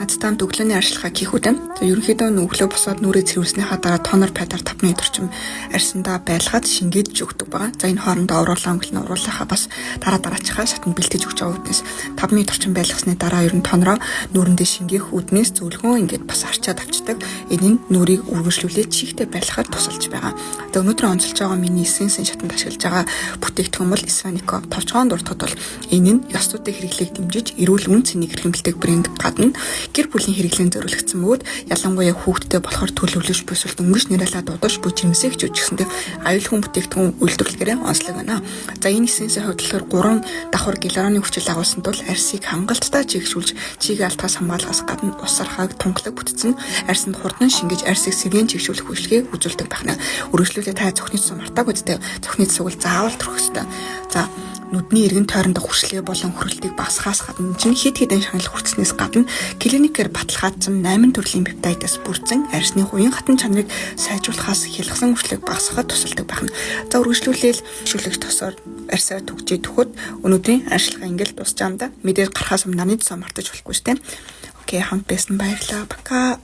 Надтай өглөөний арчилгаа хийх үдэн. Ерөнхийдөө өглөө босоод нүрээ цэвэрснийхаа дараа тонор пайдаар 5 минут орчим арьсандаа байлгаад шингээд өгдөг байгаа. За энэ хоорондоо уруулаа өнгөлн уруулахаа бас дараачихаа шатанд бэлтэж өгч байгаа үднээс 5 минут орчим байлгасны дараа ер нь тонороо нүрэндээ шингээх үднээс зөвлөгөө ингээд бас арчаад авчдаг. Энэ нь нүрийг үргэлжлүүлээд чихтэй байлгахад тусалж байгаа. Тэгээ өнөөдөр онцолж байгаа миний эссенсийн шатанд ашиглаж байгаа бүтээгдэхүүн бол Исванико товчгоон дуртад бол энэ нь ёсуудын хэрэглээг дэмжиж эрүүл үн цэнийг эрхэмлдэг брэнд гадна гэр бүлийн хэрэглэн зориулагдсан бөгөөд ялангуяа хүүхдтэй болохоор төлөвлөж бүсэлт өнгөш нэрэлээ дуудаж буй жимсээ хчүүжсэндээ аюулгүй бүтээгдэхүүн үйлдвэрлэгээрээ онцлог байна. За энэ эссенсийн хувьд болохоор 3 давхар гиалуроны хүчил агуулсан тул арьсыг хангалттай чигшүүлж чигийн алтгаас хамгаалахаас гадна усархаг тунгалаг бүтцэн арьсанд хурдан шингэж арьсыг сэргээн чигшүүлэх үйлчлэгийг үзүүлдэг байна. Үргэлжлүүлээ та зөвхний цус мартаг үстэй зөвхний цусыг заавал төрөх ёстой. За нүдний эргэн тойрондох хүршлээ болон хүрэлтийг багасгахаас гадна чинь хэд хэдэн шагнал хүртснээс гадна клиникээр баталгаажсан 8 төрлийн пептидаас бүрдсэн арьсны хувийн хатан чанарыг сайжруулахаас хялгсан хүршлийг багасгахад тусалдаг байна. За үргэлжлүүлээл шүлэг тосоор арьсаа түгжээ төхөд өнөөдрийн арчилгаа ингээл дуусчаамда мэдээж гарахаас өмнө наны цус мартаж болохгүй шүү дээ. Окей, хамт байсан баярлалаа. Пока.